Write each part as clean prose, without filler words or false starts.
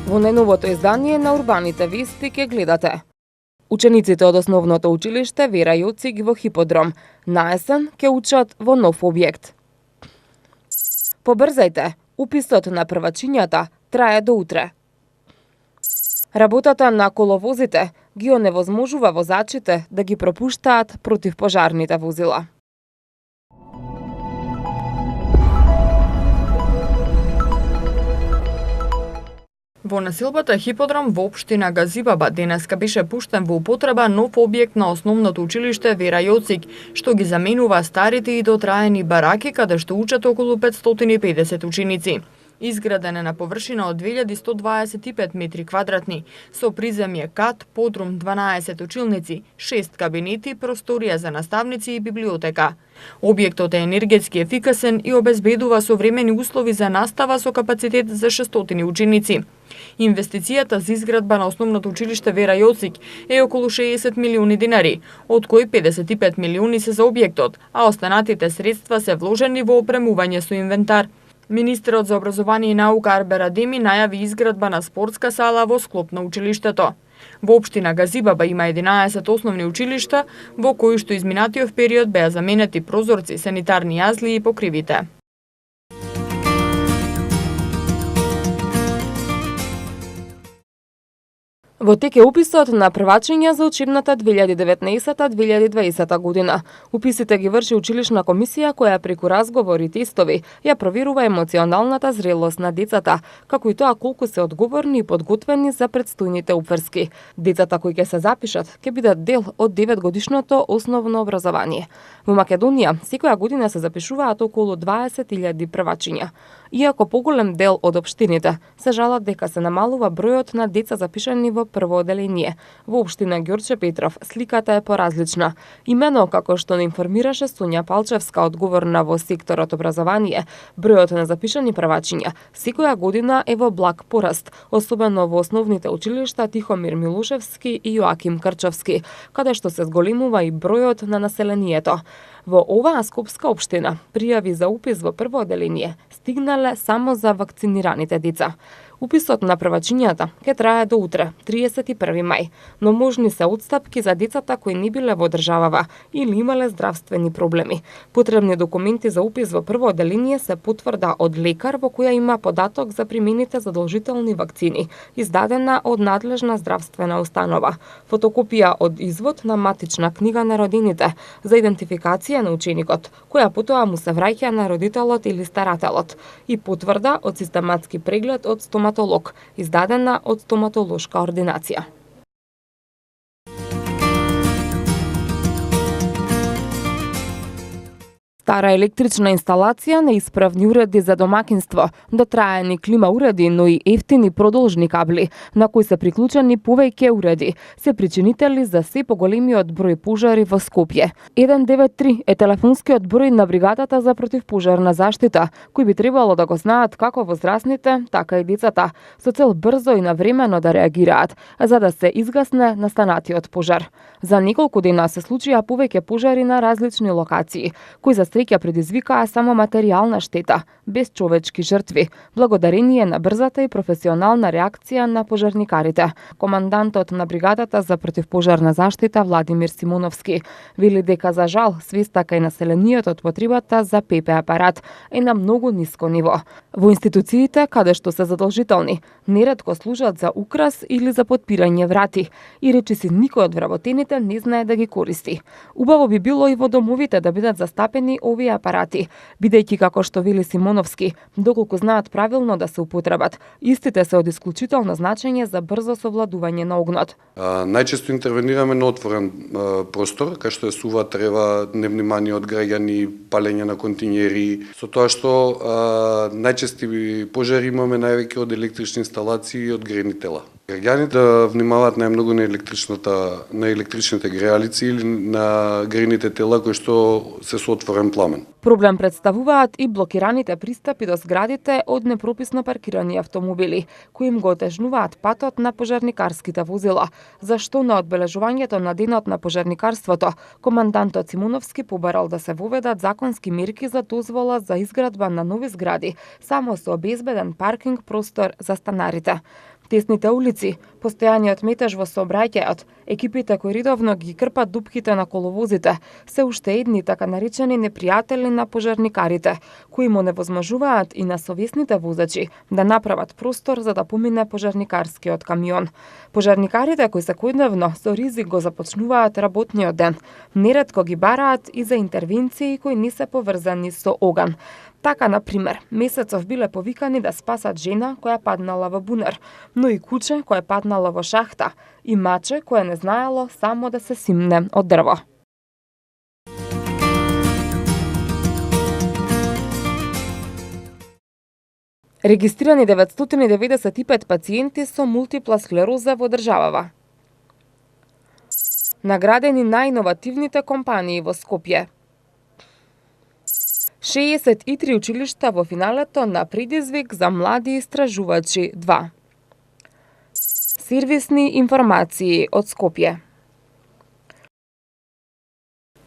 Во најновото издание на Урбаните вести ке гледате. Учениците од основното училиште Вера Јоцик во Хиподром на есен ке учат во нов објект. Побрзајте, уписот на првачињата трае до утре. Работата на коловозите ги оневозможува возачите да ги пропуштаат противпожарните возила. Во населбата Хиподром во општина Газибаба денеска беше пуштен во употреба нов објект на основното училиште Вера Јоцик, што ги заменува старите и дотраени бараки каде што учат околу 550 ученици. Изграден е на површина од 2125 метри квадратни, со приземје кат, подрум 12 училници, 6 кабинети, просторија за наставници и библиотека. Објектот е енергетски ефикасен и обезбедува современи услови за настава со капацитет за 600 ученици. Инвестицијата за изградба на основното училиште Вера Јоцик е околу 60 милиони динари, од кои 55 милиони се за објектот, а останатите средства се вложени во опремување со инвентар. Министерот за образование и наука Арбер Адеми најави изградба на спортска сала во склоп на училиштето. Во општина Газибаба има 11 основни училишта, во кои што изминатиот период беа заменети прозорци, санитарни јазли и покривите. Во тек е уписот на првачиња за учебната 2019-2020 година. Уписите ги врши училишна комисија која преку разговори и тестови ја проверува емоционалната зрелост на децата, како и тоа колку се одговорни и подготвени за предстојните упврски. Децата кои ќе се запишат ќе бидат дел од 9-годишното основно образование. Во Македонија секоја година се запишуваат околу 20.000 првачиња. Иако поголем дел од општините се жалат дека се намалува бројот на деца запишани во прво оделение. Во општина Ѓорче Петров сликата е поразлична. Имено како што не информираше Сонја Палчевска, одговорна во секторот образование, бројот на запишани првачиња секоја година е во благ пораст, особено во основните училишта Тихомир Милошевски и Јоаким Крчовски, каде што се зголемува и бројот на населението. Во оваа скопска општина пријави за упис во прво оделение стигнале само за вакцинираните деца. Уписот на првачињата ќе трае до утре, 31 мај, но можни се отстапки за децата кои не биле во државава или имале здравствени проблеми. Потребни документи за упис во прво оделение се потврда од лекар во која има податок за примените задолжителни вакцини, издадена од надлежна здравствена установа, фотокопија од извод на матична книга на родините за идентификација на ученикот, која потоа му се враќа на родителот или старателот, и потврда од систематски преглед од стоматолог, издадена од стоматолошка ординација. Стара електрична инсталација, неисправни уреди за домакинство, дотраени клима уреди, но и ефтини продолжни кабли, на кои се приклучени повеќе уреди, се причинители за се поголемиот број пожари во Скопје. 193 е телефонскиот број на бригадата за противпожарна заштита, кои би требало да го знаат како возрастните, така и децата, со цел брзо и навремено да реагираат, за да се изгасне настанатиот пожар. За неколку дена се случија повеќе пожари на различни локации, кои за среќа предизвикаа само материјална штета, без човечки жртви, благодарение на брзата и професионална реакција на пожарникарите. Командантот на бригадата за противпожарна заштита Владимир Симоновски вели дека за жал свеста кај населението од потребата за ПП апарат е на многу ниско ниво. Во институциите каде што се задолжителни, неретко служат за украс или за подпирање врати и речиси никој од вработените не знае да ги користи. Убаво би било и во домовите да бидат застапени овие апарати, бидејќи како што вели Симоновски, доколку знаат правилно да се употребат, истите се од исклучително значење за брзо совладување на огнот. Најчесто интервенираме на отворен простор, кај што е сува трева, невнимание од граѓани, палење на континери, со тоа што најчести пожари имаме највеќе од електрични инсталации и од грејни тела. Граѓаните да внимаваат најмногу на електричните греалици или на грејните тела кои што се со отворен пламен. Проблем представуваат и блокираните пристапи до зградите од непрописно паркирани автомобили, кои им го отежнуваат патот на пожарникарските возила, зашто на одбележувањето на денот на пожарникарството, командантот Симоновски побарал да се воведат законски мерки за дозвола за изградба на нови згради, само со обезбеден паркинг простор за станарите. Тесните улици, постојаниот метеж во сообраќајот, екипите кои редовно ги крпат дупките на коловозите, се уште едни така наречени непријатели на пожарникарите, кои му невозможуваат и на совесните возачи да направат простор за да помине пожарникарскиот камион. Пожарникарите кои секојдневно со ризик го започнуваат работниот ден, неретко ги бараат и за интервенции кои не се поврзани со оган. Така, например, месецов биле повикани да спасат жена која паднала во бунар, но и куче кое паднало во шахта и маче кое не знаело само да се симне од дрво. Регистрирани 995 пациенти со мултипла склероза во државава. Наградени најиновативните компании во Скопје. 63 училишта во финалето на предизвик за млади истражувачи 2. Сервисни информации од Скопје.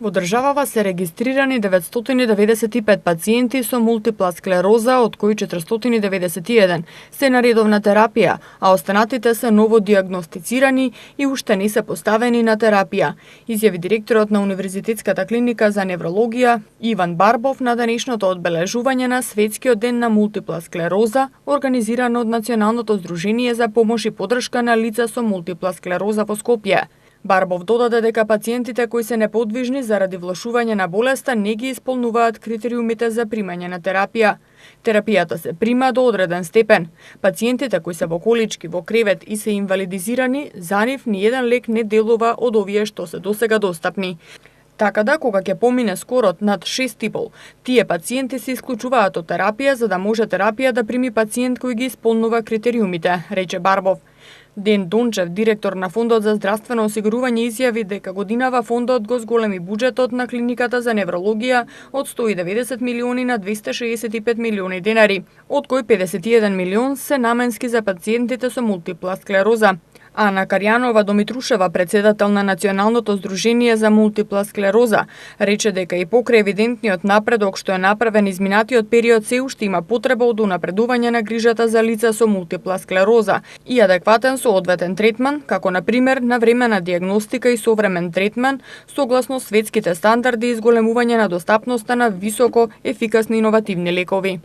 Во државава се регистрирани 995 пациенти со мултипла склероза, од кои 491 се на редовна терапија, а останатите се ново диагностицирани и уште не се поставени на терапија, изјави директорот на Универзитетската клиника за неврологија Иван Барбов на денешното одбележување на Светскиот ден на мултипла склероза, организирано од Националното здружение за помош и поддршка на лица со мултипла склероза во Скопје. Барбов додаде дека пациентите кои се неподвижни заради влошување на болеста не ги исполнуваат критериумите за примање на терапија. Терапијата се прима до одреден степен. Пациентите кои се во колички, во кревет и се инвалидизирани, за нив ниеден лек не делува од овие што се досега достапни. Така да, кога ќе помине скорот над 6,5, тие пациенти се исклучуваат од терапија за да може терапија да прими пациент кој ги исполнува критериумите, рече Барбов. Ден Дончев, директор на Фондот за здравствено осигурување, изјави дека годинава фондот го зголеми буџетот на клиниката за неврологија од 190 милиони на 265 милиони денари, од кои 51 милион се наменски за пациентите со мултипла склероза. Ана Карјанова Домитрушева, председател на Националното здружение за мултипла склероза, рече дека и покрај евидентниот напредок што е направен изминатиот период се уште има потреба од унапредување на грижата за лица со мултипла склероза и адекватен соодветен третман, како на пример навремена дијагностика и современ третман, согласно светските стандарди и зголемување на достапноста на високо ефикасни иновативни лекови.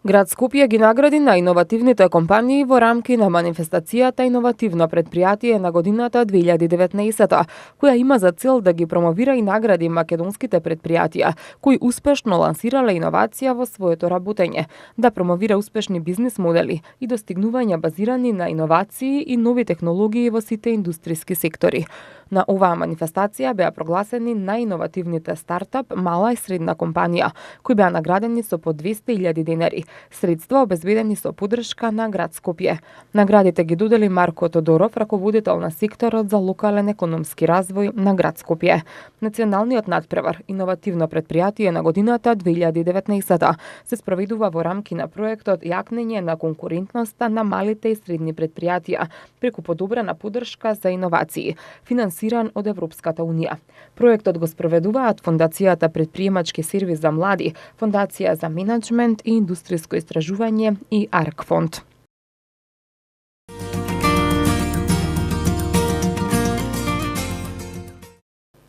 Град Скопје ги награди на иновативните компании во рамки на манифестацијата Иновативно предпријатие на годината 2019, која има за цел да ги промовира и награди македонските предпријатија, кои успешно лансирале иновација во своето работење, да промовира успешни бизнис модели и достигнувања базирани на иновации и нови технологии во сите индустријски сектори. На оваа манифестација беа прогласени најиновативните стартап, мала и средна компанија, кои беа наградени со по 200.000 денари, средства обезбедени со поддршка на град Скопје. Наградите ги додели Марко Тодоров, раководител на секторот за локален економски развој на град Скопје. Националниот надпревар Иновативно предпријатие на годината 2019 се спроведува во рамки на проектот Јакнење на конкурентноста на малите и средни предпријатија преку подобрена поддршка за иновации, финансиран од Европската унија. Проектот го спроведуваат Фондацијата Предприемачки сервис за млади, Фондација за менаџмент и индустријско истражување и АРК фонд.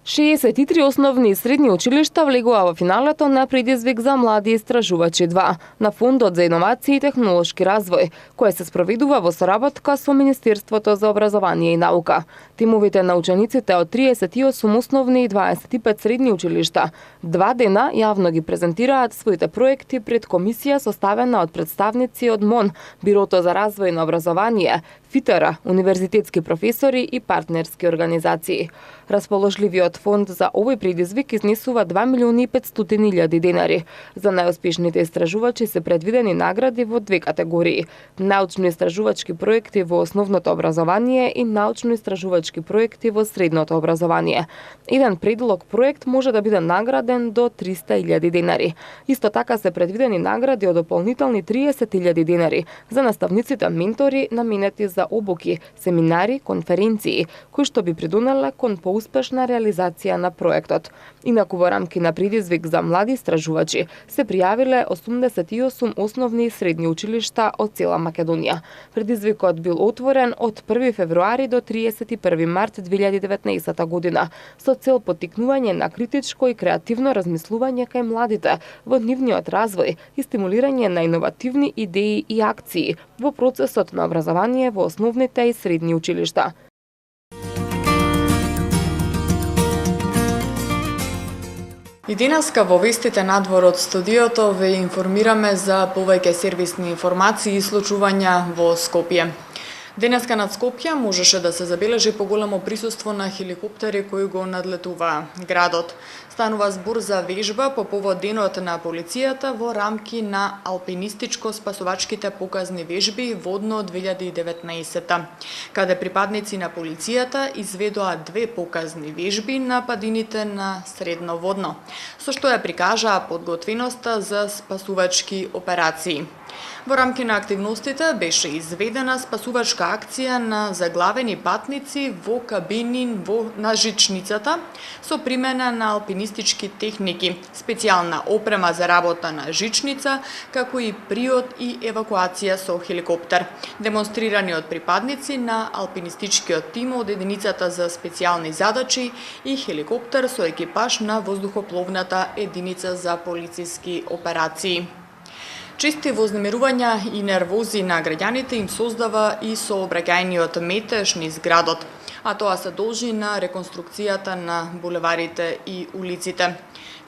Шеесет и три основни и средни училишта влегува во финалето на предизвик за млади истражувачи 2 на Фондот за иновации и технолошки развој, кој се спроведува во соработка со Министерството за образование и наука. Тимовите на учениците од 38 основни и 25 средни училишта 2 дена јавно ги презентираат своите проекти пред комисија составена од представници од МОН, Бирото за развој на образование, ФИТР, универзитетски професори и партнерски организации. Расположливиот фонд за овој предизвик изнесува 2.500.000 денари. За најуспешните истражувачи се предвидени награди во 2 категории: научно-истражувачки проекти во основното образование и научно-истражувачки проекти во средното образование. Еден предлог проект може да биде награден до 300.000 денари. Исто така се предвидени награди од дополнителни 30.000 денари за наставниците ментори наменети за за обуки, семинари, конференции, кои што би придонеле кон поуспешна реализација на проектот. Инаку во рамки на предизвик за млади истражувачи се пријавиле 88 основни и средни училишта од цела Македонија. Предизвикот бил отворен од 1 февруари до 31 март 2019 година со цел поттикнување на критичко и креативно размислување кај младите во нивниот развој и стимулирање на иновативни идеи и акции во процесот на образование во основните и средни училишта. И денеска во вестите надвор од студиото ве информираме за повеќе сервисни информации и случувања во Скопје. Денеска над Скопје можеше да се забележи поголемо присуство на хеликоптери кои го надлетуваа градот. Станува збор за вежба по повод денот на полицијата во рамки на алпинистичко-спасувачките показни вежби водно 2019, каде припадници на полицијата изведоа 2 показни вежби на падините на средно водно, со што ја прикажаа подготвеноста за спасувачки операции. Во рамки на активностите беше изведена спасувачка акција на заглавени патници во кабини на жичницата со примена на алпинистички техники, специјална опрема за работа на жичница, како и приот и евакуација со хеликоптер, демонстрирани од припадници на алпинистичкиот тим од единицата за специјални задачи и хеликоптер со екипаж на воздухопловната единица за полициски операции. Чести вознемирувања и нервози на граѓаните им создава и сообраќајниот метеж низ градот, а тоа се должи на реконструкцијата на булеварите и улиците.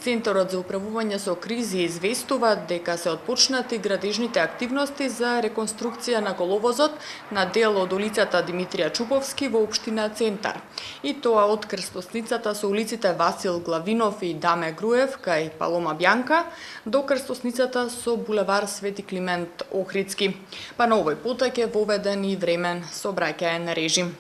Центарот за управување со кризи известува дека се отпочнати градежните активности за реконструкција на коловозот на дел од улицата Димитрија Чуповски во општина Центар, и тоа од крстосницата со улиците Васил Главинов и Даме Груев кај Палома Бјанка до крстосницата со булевар Свети Климент Охридски, па на овој поток е воведен и времен сообраќаен режим.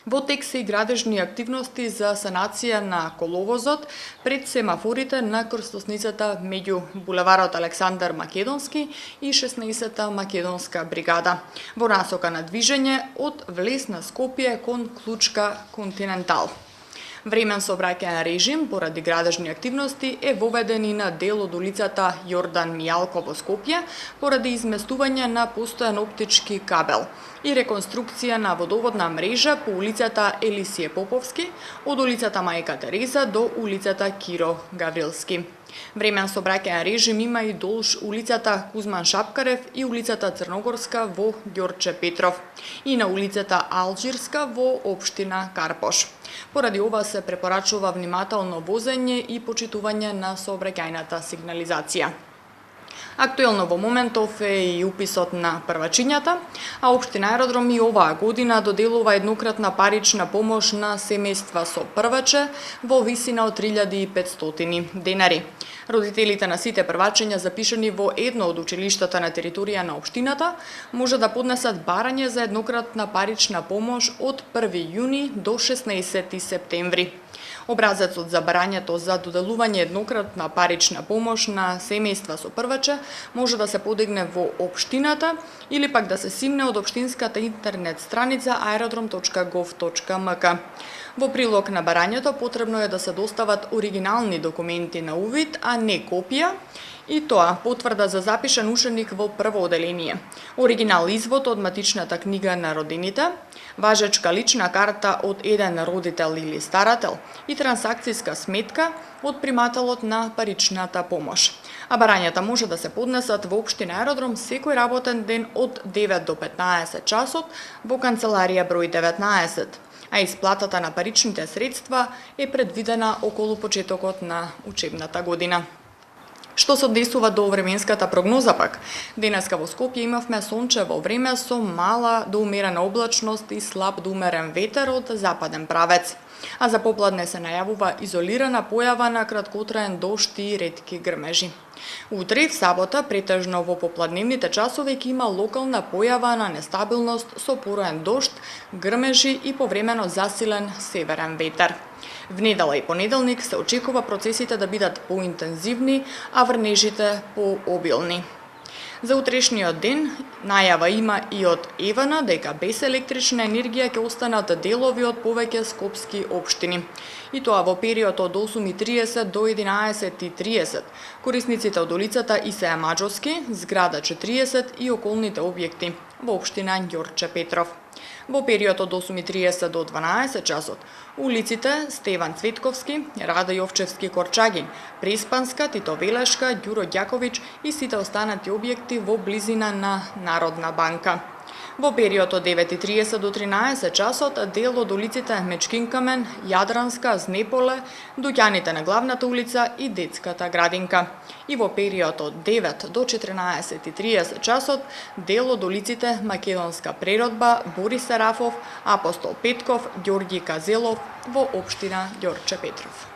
Во тек се и градежни активности за санација на коловозот пред семафорите на крстосницата меѓу булеварот Александар Македонски и 16-та Македонска бригада, во насока на движење од влез на Скопје кон Клучка Континентал. Времен сообраќаен режим поради градежни активности е воведен и на дел од улицата Јордан Мијалко во Скопје поради изместување на постојан оптички кабел и реконструкција на водоводна мрежа по улицата Елисије Поповски од улицата Мајка Тереза до улицата Киро Гаврилски. Времен сообраќаен режим има и долж улицата Кузман Шапкарев и улицата Црногорска во Ѓорче Петров и на улицата Алжирска во општина Карпош. Поради ова се препорачува внимателно возење и почитување на сообраќајната сигнализација. Актуелно во моментов е и уписот на првачињата, а општина Аеродром и оваа година доделува еднократна парична помош на семејства со прваче во висина од 3500 денари. Родителите на сите првачиња запишани во едно од училиштата на територија на општината може да поднесат барање за еднократна парична помош од 1 јуни до 16 септември. Образецот за барањето за доделување еднократна парична помош на семејства со прваче може да се подигне во општината или пак да се симне од општинската интернет страница aerodrom.gov.mk. Во прилог на барањето потребно е да се достават оригинални документи на увид, а не копија, и тоа потврда за запишан ученик во прво оделение, оригинал извод од матичната книга на родините, важечка лична карта од еден родител или старател и трансакцијска сметка од примателот на паричната помош. А барањата може да се поднесат во општина Аеродром секој работен ден од 9 до 15 часот во канцеларија број 19, а исплатата на паричните средства е предвидена околу почетокот на учебната година. Што се однесува до временската прогноза пак? Денеска во Скопје имавме сончево време со мала до умерена облачност и слаб до умерен ветер од западен правец. А за попладне се најавува изолирана појава на краткотраен дожд и ретки грмежи. Утре, в сабота, претежно во попладневните часови ќе има локална појава на нестабилност со пороен дожд, грмежи и повремено засилен северен ветер. В недела и понеделник се очекува процесите да бидат поинтензивни, а врнежите пообилни. За утрешниот ден најава има и од ЕВН дека без електрична енергија ќе останат делови од повеќе скопски општини. И тоа во период од 8:30 до 11:30. Корисниците од улицата Исаја Маџовски, зграда 40 и околните објекти во општина Ѓорче Петров. Во период од 8:30 до 12 часот, улиците Стеван Цветковски, Рада Јовчевски Корчагин, Преспанска, Тито Велешка, Ѓуро Ѓаковиќ и сите останати објекти во близина на Народна банка. Во период од 9:30 до 13 часот, дел од улиците Мечкин Камен, Јадранска, Знеполе, дуќаните на главната улица и детската градинка. И во период од 9 до 14:30 часот, дел од улиците Македонска преродба, Борис Сарафов, Апостол Петков, Ѓорги Казелов во општина Ѓорче Петров.